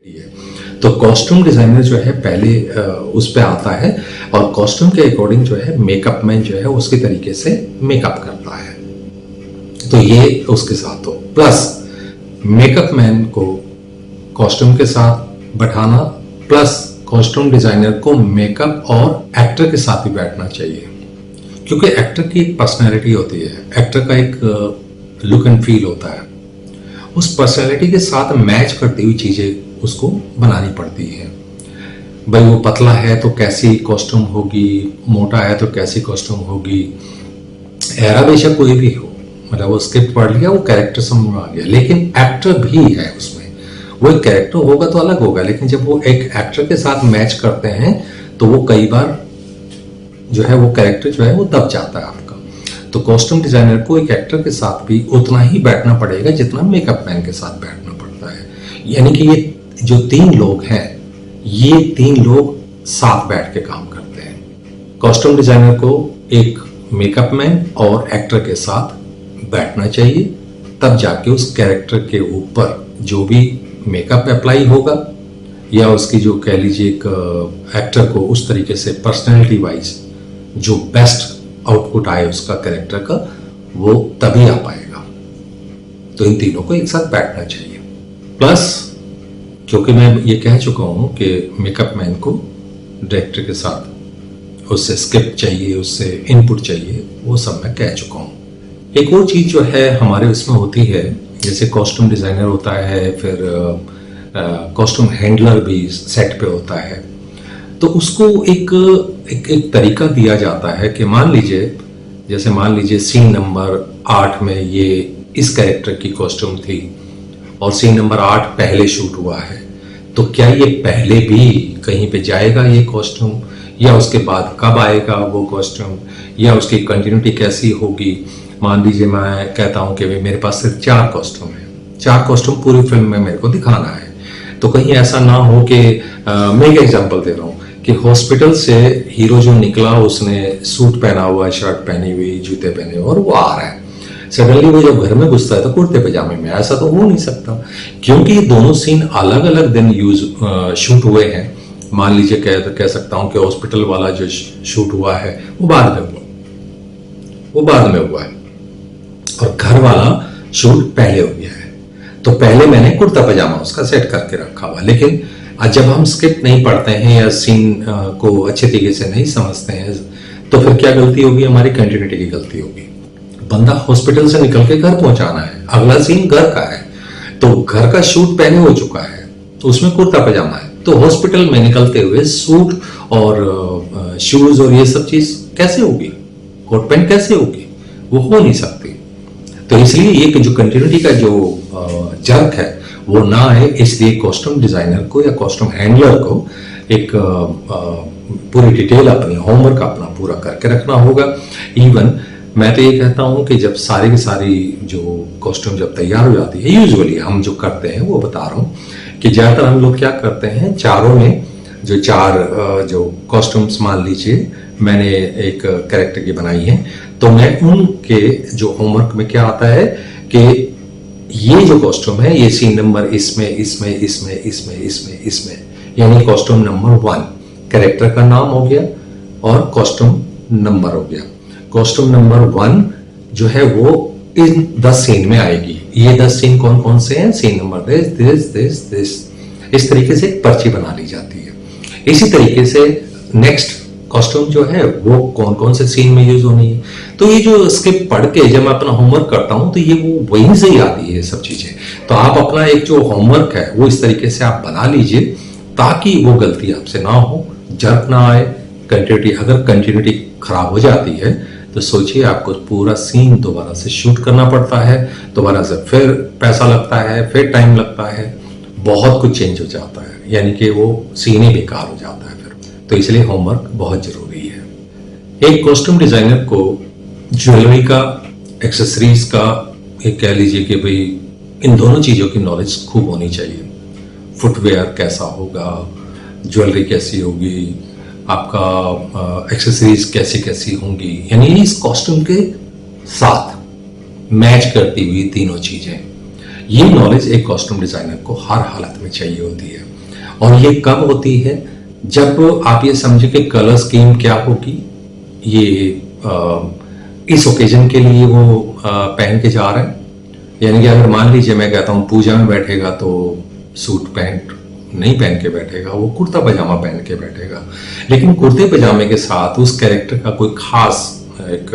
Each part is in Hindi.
तो कॉस्ट्यूम डिजाइनर जो है पहले उस पे आता है और कॉस्ट्यूम के अकॉर्डिंग जो है मेकअप मैन जो है उसके तरीके से मेकअप करता है। तो ये उसके साथ हो, प्लस मेकअप मैन को कॉस्ट्यूम के साथ बैठाना, प्लस कॉस्ट्यूम डिजाइनर को मेकअप और एक्टर के साथ ही बैठना चाहिए, क्योंकि एक्टर की एक पर्सनैलिटी होती है, एक्टर का एक लुक एंड फील होता है, उस पर्सनैलिटी के साथ मैच करती हुई चीजें उसको बनानी पड़ती है। भाई वो पतला है तो कैसी कॉस्ट्यूम होगी, मोटा है तो कैसी कॉस्ट्यूम होगी, एरा बेशक कोई भी हो, मतलब वो स्क्रिप्ट पढ़ लिया, वो कैरेक्टर समझ में आ गया, लेकिन एक्टर भी है उसमें, वो एक कैरेक्टर होगा तो अलग होगा, लेकिन जब वो एक एक्टर के साथ मैच करते हैं तो वो कई बार जो है वो कैरेक्टर जो है वो दब जाता है आपका। तो कॉस्ट्यूम डिजाइनर को एक एक्टर के साथ भी उतना ही बैठना पड़ेगा जितना मेकअप मैन के साथ बैठना पड़ता है। यानी कि ये जो तीन लोग हैं, ये तीन लोग साथ बैठ के काम करते हैं। कॉस्ट्यूम डिजाइनर को एक मेकअप मैन और एक्टर के साथ बैठना चाहिए, तब जाके उस कैरेक्टर के ऊपर जो भी मेकअप अप्लाई होगा या उसकी जो कह लीजिए एक एक्टर को उस तरीके से पर्सनैलिटी वाइज जो बेस्ट आउटपुट आए उसका कैरेक्टर का, वो तभी आ पाएगा। तो इन तीनों को एक साथ बैठना चाहिए। प्लस क्योंकि मैं ये कह चुका हूं कि मेकअप मैन को डायरेक्टर के साथ उससे स्क्रिप्ट चाहिए, उससे इनपुट चाहिए, वो सब मैं कह चुका हूं। एक और चीज जो है हमारे उसमें होती है, जैसे कॉस्ट्यूम डिजाइनर होता है, फिर कॉस्ट्यूम हैंडलर भी सेट पे होता है, तो उसको एक तरीका दिया जाता है कि मान लीजिए सीन नंबर 8 में ये इस कैरेक्टर की कॉस्ट्यूम थी और सीन नंबर 8 पहले शूट हुआ है, तो क्या ये पहले भी कहीं पे जाएगा ये कॉस्ट्यूम, या उसके बाद कब आएगा वो कॉस्ट्यूम, या उसकी कंटिन्यूटी कैसी होगी। मान लीजिए मैं कहता हूं कि मेरे पास सिर्फ 4 कॉस्ट्यूम है, 4 कॉस्ट्यूम पूरी फिल्म में मेरे को दिखाना है, तो कहीं ऐसा ना हो कि मैं एक एग्जांपल दे रहा हूं कि हॉस्पिटल से हीरो जो निकला उसने सूट पहना हुआ, शर्ट पहनी हुई, जूते पहने हुए और वो आ रहा है, सडनली वो जब घर में घुसता है तो कुर्ते पजामे में, ऐसा तो हो नहीं सकता, क्योंकि दोनों सीन अलग अलग दिन शूट हुए हैं। मान लीजिए कह सकता हूं कि हॉस्पिटल वाला जो शूट हुआ है वो बाद में हुआ है और घर वाला शूट पहले हो गया है, तो पहले मैंने कुर्ता पजामा उसका सेट करके रखा हुआ, लेकिन जब हम स्क्रिप्ट नहीं पढ़ते हैं या सीन को अच्छे तरीके से नहीं समझते हैं तो फिर क्या गलती होगी, हमारी कंटिन्यूटी की गलती होगी। बंदा हॉस्पिटल से निकल के घर पहुंचाना है, अगला सीन घर का है, तो घर का शूट पहले हो चुका है, तो उसमें कुर्ता पजामा है, तो हॉस्पिटल में निकलते हुए सूट और शूज और ये सब चीज कैसे होगी, कोट पैंट कैसे होगी, वो हो नहीं सकती। तो इसलिए ये जो कंटिन्यूटी का जो जर्क है वो ना आए, इसलिए कॉस्ट्यूम डिजाइनर को या कॉस्ट्यूम हैंडलर को एक पूरी डिटेल अपनी होमवर्क अपना पूरा करके रखना होगा। इवन मैं तो ये कहता हूं कि जब सारी की सारी जो कॉस्ट्यूम जब तैयार हो जाती है, यूजुअली हम जो करते हैं वो बता रहा हूं कि ज्यादातर हम लोग क्या करते हैं, चारों में जो 4 जो कॉस्ट्यूम्स मान लीजिए मैंने एक कैरेक्टर की बनाई है, तो मैं उनके जो होमवर्क में क्या आता है कि ये जो कॉस्ट्यूम है ये सीन नंबर इसमें यानी कॉस्ट्यूम नंबर 1 कैरेक्टर का नाम हो गया और कॉस्ट्यूम नंबर हो गया। कॉस्ट्यूम नंबर 1 जो है वो इन 10 सीन में आएगी। ये 10 सीन कौन कौन से हैं, सीन नंबर दिस, इस तरीके से एक पर्ची बना ली जाती है। इसी तरीके से नेक्स्ट कॉस्ट्यूम जो है वो कौन कौन से सीन में यूज होनी है। तो ये जो स्क्रिप्ट पढ़ के जब मैं अपना होमवर्क करता हूं तो ये वो वहीं से ही आती है ये सब चीजें। तो आप अपना एक जो होमवर्क है वो इस तरीके से आप बना लीजिए ताकि वो गलती आपसे ना हो, जर्क ना आए, कंटिन्यूटी, अगर कंटिन्यूटी खराब हो जाती है तो सोचिए आपको पूरा सीन दोबारा से शूट करना पड़ता है, दोबारा से फिर पैसा लगता है, फिर टाइम लगता है, बहुत कुछ चेंज हो जाता है, यानी कि वो सीन ही बेकार हो जाता है फिर। तो इसलिए होमवर्क बहुत जरूरी है। एक कॉस्ट्यूम डिजाइनर को ज्वेलरी का, एक्सेसरीज का, एक कह लीजिए कि भाई इन दोनों चीजों की नॉलेज खूब होनी चाहिए। फुटवेयर कैसा होगा, ज्वेलरी कैसी होगी, आपका एक्सेसरीज कैसी कैसी होंगी, यानी इस कॉस्ट्यूम के साथ मैच करती हुई तीनों चीजें। ये नॉलेज एक कॉस्ट्यूम डिजाइनर को हर हालत में चाहिए होती है। और ये कब होती है? जब आप ये समझे कि कलर स्कीम क्या होगी, ये इस ओकेजन के लिए वो पहन के जा रहे हैं। यानी कि अगर मान लीजिए मैं कहता हूँ पूजा में बैठेगा तो सूट पैंट नहीं पहन के बैठेगा, वो कुर्ता पजामा पहन के बैठेगा। लेकिन कुर्ते पजामे के साथ उस कैरेक्टर का कोई खास एक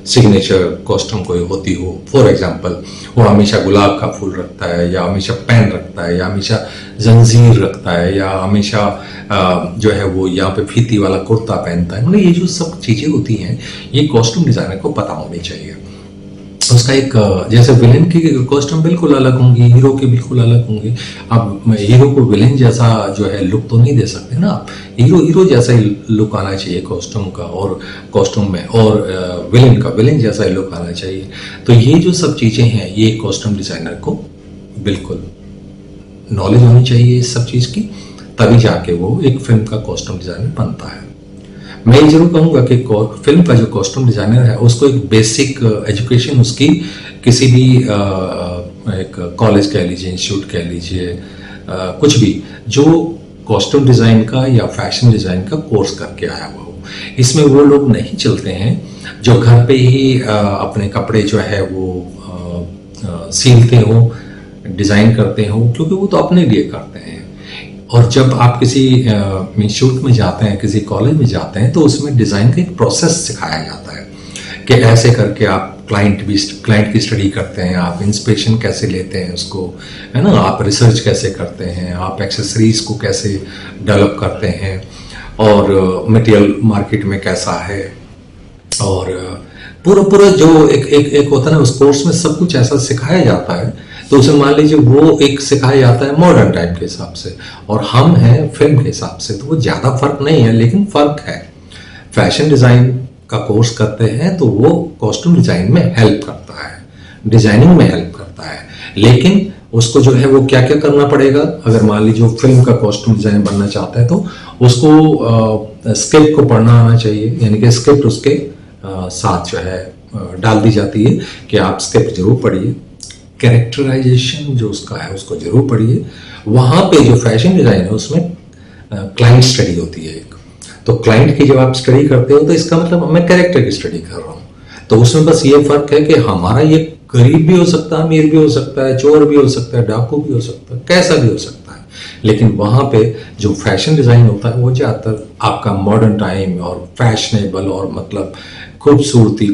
सिग्नेचर कॉस्ट्यूम कोई होती हो, फॉर एग्जांपल वो हमेशा गुलाब का फूल रखता है, या हमेशा पेन रखता है, या हमेशा जंजीर रखता है, या हमेशा जो है वो यहाँ पे फीती वाला कुर्ता पहनता है। मतलब ये जो सब चीजें होती हैं ये कॉस्ट्यूम डिजाइनर को पता होनी चाहिए। उसका एक जैसे विलेन की कॉस्ट्यूम बिल्कुल अलग होंगी, हीरो की बिल्कुल अलग होंगी। अब हीरो को विलेन जैसा जो है लुक तो नहीं दे सकते ना आप, हीरो जैसा ही लुक आना चाहिए कॉस्ट्यूम का, और कॉस्ट्यूम में, और विलेन का विलेन जैसा ही लुक आना चाहिए। तो ये जो सब चीजें हैं ये कॉस्ट्यूम डिजाइनर को बिल्कुल नॉलेज होनी चाहिए इस सब चीज की, तभी जाके वो एक फिल्म का कॉस्ट्यूम डिजाइनर बनता है। मैं ये जरूर कहूँगा कि फिल्म का जो कॉस्ट्यूम डिजाइनर है उसको एक बेसिक एजुकेशन उसकी किसी भी एक कॉलेज कह लीजिए, इंस्टीट्यूट कह लीजिए, कुछ भी जो कॉस्ट्यूम डिजाइन का या फैशन डिजाइन का कोर्स करके आया हुआ हो। इसमें वो लोग नहीं चलते हैं जो घर पे ही अपने कपड़े जो है वो सीलते हो, डिजाइन करते हो, क्योंकि वो तो अपने लिए करते हैं। और जब आप किसी इंस्टीट्यूट में जाते हैं, किसी कॉलेज में जाते हैं, तो उसमें डिज़ाइन का एक प्रोसेस सिखाया जाता है कि ऐसे करके आप क्लाइंट की स्टडी करते हैं, आप इंस्पिरेशन कैसे लेते हैं उसको, है ना, आप रिसर्च कैसे करते हैं, आप एक्सेसरीज को कैसे डेवलप करते हैं, और मटेरियल मार्केट में कैसा है, और पूरा जो एक होता है ना, उस कोर्स में सब कुछ ऐसा सिखाया जाता है। तो उसे मान लीजिए वो एक सिखाया जाता है मॉडर्न टाइम के हिसाब से, और हम हैं फिल्म के हिसाब से, तो वो ज़्यादा फर्क नहीं है, लेकिन फर्क है। फैशन डिज़ाइन का कोर्स करते हैं तो वो कॉस्ट्यूम डिज़ाइन में हेल्प करता है, डिज़ाइनिंग में हेल्प करता है, लेकिन उसको जो है वो क्या क्या करना पड़ेगा। अगर मान लीजिए वो फिल्म का कॉस्ट्यूम डिज़ाइन बनना चाहता है तो उसको स्क्रिप्ट को पढ़ना आना चाहिए, यानी कि स्क्रिप्ट उसके साथ जो है डाल दी जाती है कि आप स्क्रिप्ट जरूर पढ़िए। कैरेक्टराइजेशन जो उसका है उसको जरूर पढ़िए। वहाँ पे जो फैशन डिज़ाइन है उसमें क्लाइंट स्टडी होती है एक। तो क्लाइंट की जब आप स्टडी करते हो तो इसका मतलब मैं कैरेक्टर की स्टडी कर रहा हूँ। तो उसमें बस ये फर्क है कि हमारा ये गरीब भी हो सकता है, अमीर भी हो सकता है, चोर भी हो सकता है, डाकू भी हो सकता है, कैसा भी हो सकता है, लेकिन वहाँ पे जो फैशन डिज़ाइन होता है वो ज़्यादातर आपका मॉडर्न टाइम और फैशनेबल और मतलब खूबसूरती,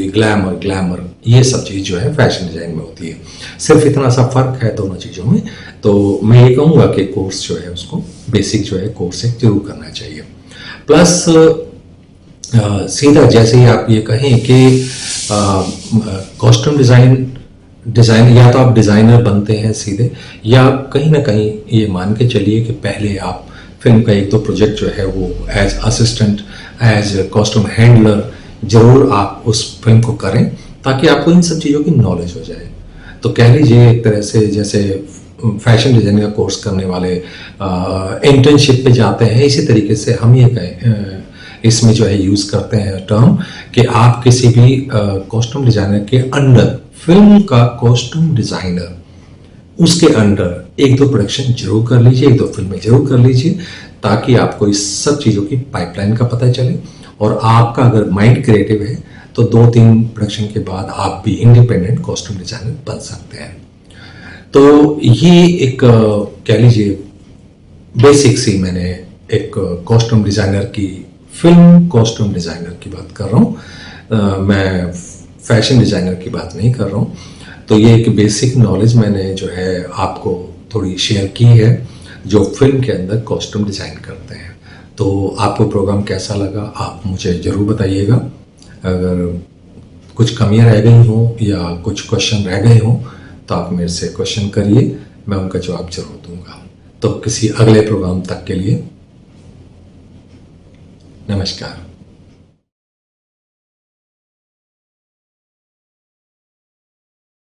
ग्लैमर, ये सब चीज़ जो है फैशन डिज़ाइन में होती है। सिर्फ इतना सा फर्क है दोनों चीज़ों में। तो मैं ये कहूँगा कि कोर्स जो है उसको बेसिक जो है कोर्स एक जरूर करना चाहिए। प्लस सीधा जैसे ही आप ये कहें कि कॉस्ट्यूम डिज़ाइन या तो आप डिज़ाइनर बनते हैं सीधे, या कहीं ना कहीं ये मान के चलिए कि पहले आप फिल्म का एक दो प्रोजेक्ट जो है वो as assistant, as costume handler जरूर आप उस फिल्म को करें, ताकि आपको इन सब चीज़ों की नॉलेज हो जाए। तो कह लीजिए एक तरह से जैसे फैशन डिज़ाइन का कोर्स करने वाले इंटर्नशिप पे जाते हैं, इसी तरीके से हम ये कहें इसमें जो है यूज़ करते हैं टर्म कि आप किसी भी कॉस्ट्यूम डिज़ाइनर के अंडर, फिल्म का कॉस्ट्यूम डिज़ाइनर उसके अंडर एक दो प्रोडक्शन जरूर कर लीजिए, एक दो फिल्में जरूर कर लीजिए, ताकि आपको इस सब चीज़ों की पाइपलाइन का पता चले। और आपका अगर माइंड क्रिएटिव है तो 2-3 प्रोडक्शन के बाद आप भी इंडिपेंडेंट कॉस्ट्यूम डिज़ाइनर बन सकते हैं। तो ये एक कह लीजिए बेसिक सी मैंने एक कॉस्ट्यूम डिज़ाइनर की, फिल्म कॉस्ट्यूम डिज़ाइनर की बात कर रहा हूँ, मैं फैशन डिज़ाइनर की बात नहीं कर रहा हूँ। तो ये एक बेसिक नॉलेज मैंने जो है आपको थोड़ी शेयर की है जो फिल्म के अंदर कॉस्ट्यूम डिज़ाइन करते हैं। तो आपको प्रोग्राम कैसा लगा आप मुझे ज़रूर बताइएगा। अगर कुछ कमियां रह गई हों या कुछ क्वेश्चन रह गए हों तो आप मेरे से क्वेश्चन करिए, मैं उनका जवाब जरूर दूंगा। तो किसी अगले प्रोग्राम तक के लिए नमस्कार।